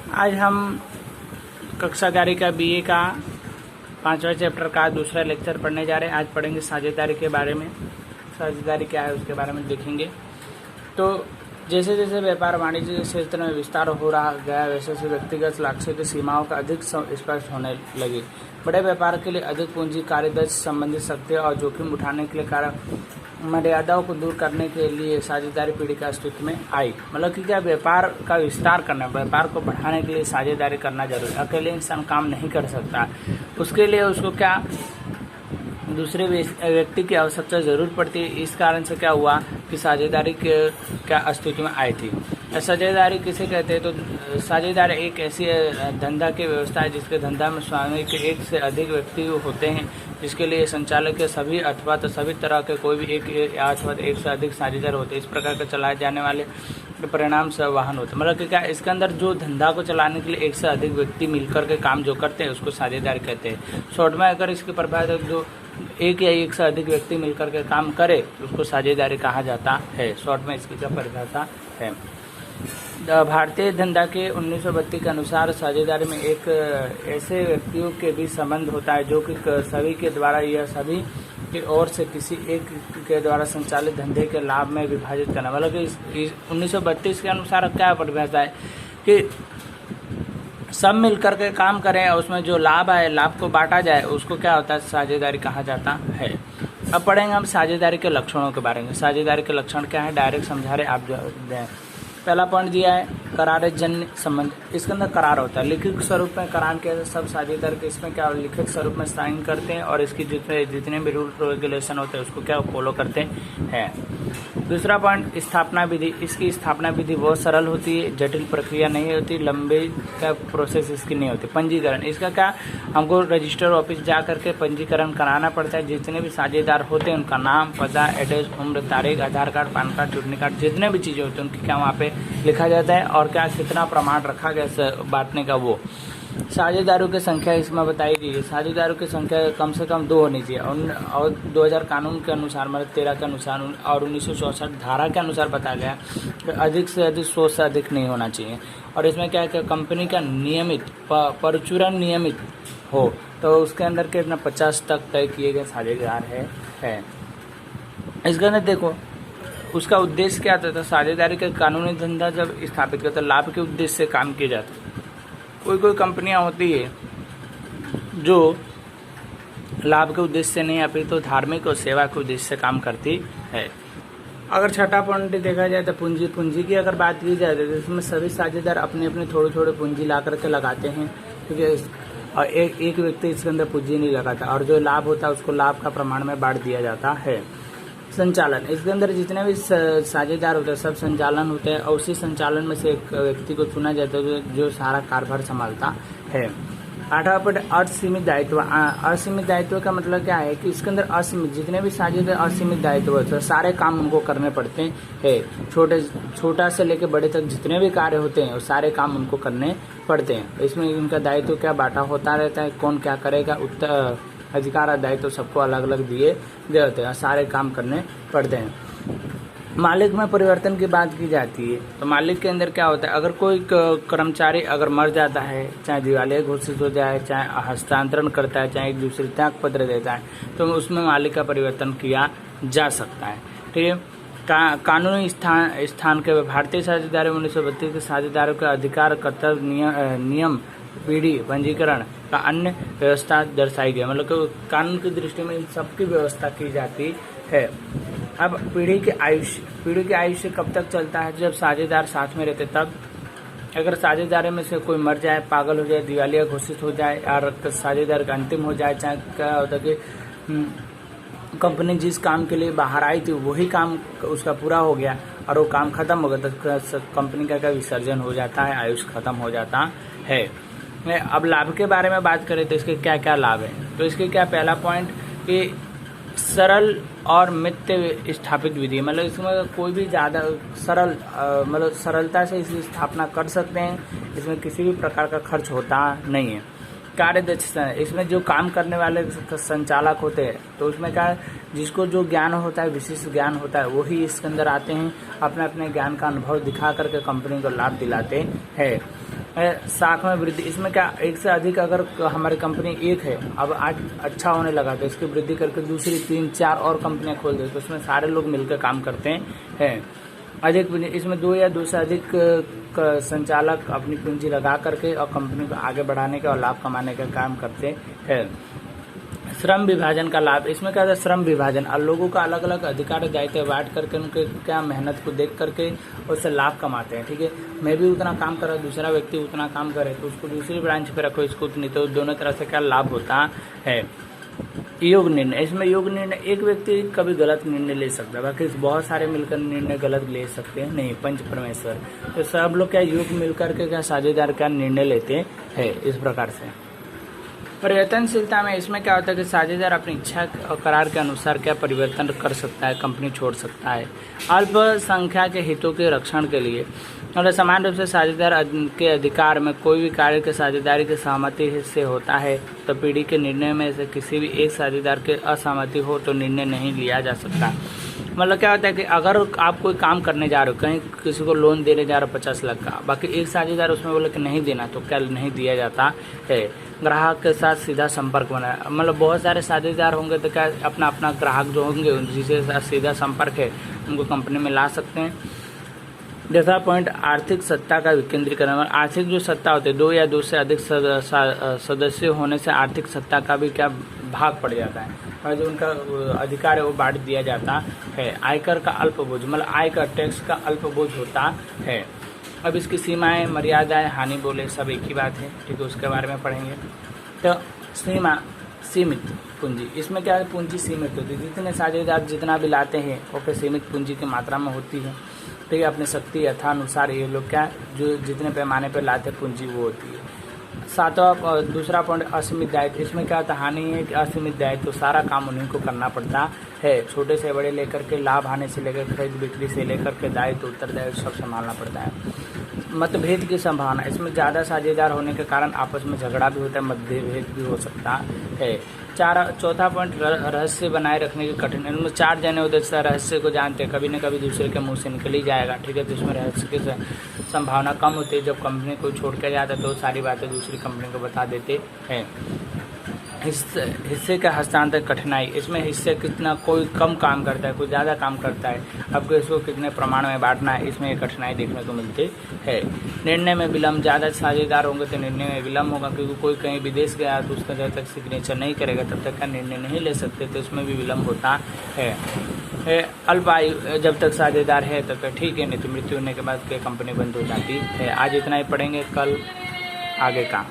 आज हम कक्षा 11 का बीए का 5वां चैप्टर का दूसरा लेक्चर पढ़ने जा रहे हैं। आज पढ़ेंगे साझेदारी के बारे में। साझेदारी क्या है उसके बारे में देखेंगे। तो जैसे जैसे व्यापार वाणिज्य के क्षेत्र में विस्तार हो रहा गया, वैसे वैसे व्यक्तिगत लक्ष्य की सीमाओं का अधिक स्पष्ट होने लगी। बड़े व्यापार के लिए अधिक पूंजी, कार्यदक्ष, संबंधित शक्ति और जोखिम उठाने के लिए मर्यादाओं को दूर करने के लिए साझेदारी पीढ़ी का अस्तित्व में आई। मतलब कि क्या व्यपार का विस्तार करना, व्यापार को बढ़ाने के लिए साझेदारी करना जरूरी। अकेले इंसान काम नहीं कर सकता, उसके लिए उसको क्या दूसरे व्यक्ति की आवश्यकता जरूर पड़ती है। इस कारण से क्या हुआ कि साझेदारी के क्या अस्तित्व में आई थी। साझेदारी किसे कहते हैं? तो साझेदारी एक ऐसी धंधा की व्यवस्था है जिसके धंधा में स्वामी के एक से अधिक व्यक्ति होते हैं, जिसके लिए संचालक के सभी अथवा तो सभी तरह के कोई भी एक अथवा एक से अधिक साझेदार होते हैं। इस प्रकार के चलाए जाने वाले परिणाम से वाहन होते हैं। मतलब कि क्या इसके अंदर जो धंधा को चलाने के लिए एक से अधिक व्यक्ति मिलकर के काम जो करते हैं उसको साझेदारी कहते हैं। शॉर्ट में अगर इसकी परिभाषा जो एक या एक से अधिक व्यक्ति मिलकर के काम करे उसको साझेदारी कहा जाता है। शॉर्ट में इसकी क्या परिभाषा है? भारतीय धंधा के 1932 के अनुसार साझेदारी में एक ऐसे व्यक्तियों के बीच संबंध होता है जो कि सभी के द्वारा या सभी की ओर से किसी एक के द्वारा संचालित धंधे के लाभ में विभाजित करना। मतलब कि 1932 के अनुसार क्या परिभाषा है कि सब मिलकर के काम करें और उसमें जो लाभ आए, लाभ को बांटा जाए, उसको क्या होता है? साझेदारी कहा जाता है। अब पढ़ेंगे हम साझेदारी के लक्षणों के बारे में। साझेदारी के लक्षण क्या है? डायरेक्ट समझा रहे आप जो दें। पहला पॉइंट दिया है करारजन्य संबंध। इसके अंदर करार होता है, लिखित स्वरूप में करार के सब साझेदार के इसमें क्या लिखित स्वरूप में साइन करते हैं और इसकी जितने भी रूल रेगुलेशन होते हैं उसको क्या फॉलो करते हैं। दूसरा पॉइंट स्थापना विधि। इसकी स्थापना विधि बहुत सरल होती है, जटिल प्रक्रिया नहीं होती, लंबे का प्रोसेस इसकी नहीं होती। पंजीकरण, इसका क्या हमको रजिस्टर ऑफिस जा करके पंजीकरण कराना पड़ता है। जितने भी साझेदार होते हैं उनका नाम, पता, एड्रेस, उम्र, तारीख, आधार कार्ड, पैन कार्ड, चुटनी कार्ड, जितने भी चीज़ें होती हैं उनकी क्या वहाँ पे लिखा जाता है और क्या कितना प्रमाण रखा गया बांटने का। वो साझेदारों की संख्या इसमें बताई गई है। साझेदारों की संख्या कम से कम 2 होनी चाहिए और 2000 कानून के अनुसार, मतलब 13 के अनुसार और 1964 धारा के अनुसार बताया गया कि अधिक से अधिक 100 से अधिक नहीं होना चाहिए। और इसमें क्या है कि कंपनी का नियमित परचूरण नियमित हो तो उसके अंदर के 50 तक तय किए गए साझेदार है। इसके अंदर देखो उसका उद्देश्य क्या था? साझेदारी का कानूनी धंधा जब स्थापित करता है लाभ के उद्देश्य से काम किए जाते हैं। कोई कंपनियां होती है जो लाभ के उद्देश्य से नहीं आती तो धार्मिक और सेवा के उद्देश्य से काम करती है। अगर छठा पॉइंट देखा जाए तो पूंजी की अगर बात की जाए तो इसमें सभी साझेदार अपने अपने थोड़े थोड़े पूंजी ला करके लगाते हैं, क्योंकि और एक व्यक्ति इसके अंदर पूंजी नहीं लगाता और जो लाभ होता है उसको लाभ का प्रमाण में बांट दिया जाता है। संचालन, इसके अंदर जितने भी साझेदार होते हैं सब संचालन होते हैं और उसी संचालन में से एक व्यक्ति को चुना जाता है जो सारा कार्यभार संभालता है। 8वां पॉइंट असीमित दायित्व। असीमित दायित्व का मतलब क्या है कि इसके अंदर असीमित जितने भी साझेदार असीमित दायित्व होते हैं, सारे काम उनको करने पड़ते हैं। छोटा से लेकर बड़े तक जितने भी कार्य होते हैं वो सारे काम उनको करने पड़ते हैं। इसमें इनका दायित्व क्या बांटा होता रहता है, कौन क्या करेगा, अधिकार और दायित्व सबको अलग अलग दिए गए होते हैं, सारे काम करने पड़ते हैं। मालिक में परिवर्तन की बात की जाती है तो मालिक के अंदर क्या होता है? अगर कोई कर्मचारी अगर मर जाता है, चाहे दिवालिया घोषित हो जाए, चाहे हस्तांतरण करता है, चाहे एक दूसरे त्याग पत्र देता है, तो उसमें मालिक का परिवर्तन किया जा सकता है। ठीक है। कानूनी स्थान के भारतीय साझेदारी 1932 के साझेदारों के अधिकार, कर्तव्य, नियम, पीढ़ी, पंजीकरण का अन्य व्यवस्था दर्शाई गई। मतलब कि कानून की दृष्टि में इन सबकी व्यवस्था की जाती है। अब पीढ़ी के आयुष्य कब तक चलता है? जब साझेदार साथ में रहते तब। अगर साझेदार में से कोई मर जाए, पागल हो जाए, दिवालिया घोषित हो जाए और साझेदार का अंतिम हो जाए, चाहे क्या होता है कि कंपनी जिस काम के लिए बाहर आई थी वही काम उसका पूरा हो गया और वो काम खत्म हो गया तो कंपनी का विसर्जन हो जाता है, आयुष खत्म हो जाता है। अब लाभ के बारे में बात करें तो इसके क्या क्या लाभ हैं? तो इसके क्या पहला पॉइंट कि सरल और मित्य स्थापित विधि, मतलब इसमें कोई भी ज़्यादा सरल मतलब सरलता से इसकी स्थापना कर सकते हैं। इसमें किसी भी प्रकार का खर्च होता नहीं है। कार्यदक्षता, इसमें जो काम करने वाले संचालक होते हैं तो उसमें क्या है, जिसको जो ज्ञान होता है, विशिष्ट ज्ञान होता है, वही इसके अंदर आते हैं, अपने अपने ज्ञान का अनुभव दिखा करके कंपनी को लाभ दिलाते हैं। साख में वृद्धि, इसमें क्या एक से अधिक, अगर हमारी कंपनी एक है, अब आज अच्छा होने लगा तो इसकी वृद्धि करके दूसरी 3-4 और कंपनियां खोल दे, तो उसमें सारे लोग मिलकर काम करते हैं। अधिक, इसमें 2 या 2 से अधिक संचालक अपनी पूंजी लगा करके और कंपनी को आगे बढ़ाने का और लाभ कमाने का काम करते हैं। श्रम विभाजन का लाभ, इसमें क्या है, श्रम विभाजन, और लोगों का अलग अलग अधिकार दायित्व बांट करके उनके क्या मेहनत को देख करके उससे लाभ कमाते हैं। ठीक है, मैं भी उतना काम कर रहा, दूसरा व्यक्ति उतना काम करे तो उसको दूसरी ब्रांच पे रखो, इसको उतनी, तो दोनों तरह से क्या लाभ होता है। योग निर्णय, इसमें योग निर्णय, एक व्यक्ति कभी गलत निर्णय ले सकता है, बाकी बहुत सारे मिलकर निर्णय गलत ले सकते हैं नहीं, पंच परमेश्वर, तो सब लोग क्या योग मिलकर के क्या साझेदार क्या निर्णय लेते हैं इस प्रकार से। परिवर्तनशीलता में इसमें क्या होता है कि साझेदार अपनी इच्छा और करार के अनुसार क्या परिवर्तन कर सकता है, कंपनी छोड़ सकता है। अल्पसंख्या के हितों के रक्षण के लिए और समान रूप से साझेदार के अधिकार में कोई भी कार्य के साझेदारी की सहमति से होता है, तो पीढ़ी के निर्णय में से किसी भी एक साझेदार के असहमति हो तो निर्णय नहीं लिया जा सकता। मतलब क्या होता है कि अगर आप कोई काम करने जा रहे हो, कहीं किसी को लोन देने जा रहे हो 50 लाख का, बाकी एक साझेदार उसमें बोले कि नहीं देना, तो क्या नहीं दिया जाता है। ग्राहक के साथ सीधा संपर्क बनाए, मतलब बहुत सारे साझेदार होंगे तो क्या अपना अपना ग्राहक जो होंगे जिसके साथ सीधा संपर्क है उनको कंपनी में ला सकते हैं। दूसरा पॉइंट, आर्थिक सत्ता का विकेंद्रीकरण, आर्थिक जो सत्ता होती है, 2 या 2 से अधिक सदस्य होने से आर्थिक सत्ता का भी क्या भाग पड़ जाता है और जो उनका अधिकार है वो बांट दिया जाता है। आयकर का अल्प बोझ, मतलब आयकर टैक्स का अल्प बोझ होता है। अब इसकी सीमाएं, मर्यादाएं, हानि बोले सब एक ही बात है, ठीक है, उसके बारे में पढ़ेंगे। तो सीमा, सीमित पूंजी, इसमें क्या है, पूंजी सीमित होती है, जितने साझेदार जितना भी लाते हैं वो सीमित पूंजी की मात्रा में होती है। ठीक है, अपनी शक्ति यथानुसार ये लोग क्या जो जितने पैमाने पर लाते पूंजी वो होती है। सातवां, दूसरा पॉइंट, असीमित दायित्व, इसमें क्या होता है, हानि है कि असीमित दायित्व, तो सारा काम उन्हीं को करना पड़ता है, छोटे से बड़े लेकर के लाभ हानि से लेकर खरीद बिक्री से लेकर के दायित्व उत्तरदायित्व सब संभालना पड़ता है। मतभेद की संभावना, इसमें ज़्यादा साझेदार होने के कारण आपस में झगड़ा भी होता है, मतभेद भी हो सकता है। चौथा पॉइंट, रहस्य बनाए रखने की कठिन, इनमें 4 जने होते हैं रहस्य को जानते हैं, कभी न कभी दूसरे के मुंह से निकल ही जाएगा। ठीक है, तो इसमें रहस्य की संभावना कम होती है। जब कंपनी को छोड़ के जाता है तो सारी बातें दूसरी कंपनी को बता देते हैं। हिस्से का हस्तांतरण कठिनाई, इसमें हिस्से कितना, कोई कम काम करता है, कोई ज़्यादा काम करता है, आपको इसको कितने प्रमाण में बांटना है, इसमें एक कठिनाई देखने को मिलती है। निर्णय में विलम्ब, ज़्यादा साझेदार होंगे तो निर्णय में विलम्ब होगा, क्योंकि कोई कहीं विदेश गया तो उसका जब तक सिग्नेचर नहीं करेगा तब तक का निर्णय नहीं ले सकते, तो इसमें भी विलम्ब होता है। अल्प आयु, जब तक साझेदार है तब तक ठीक है, नहीं तो मृत्यु होने के बाद कंपनी बंद हो जाती है। आज इतना ही पढ़ेंगे, कल आगे का।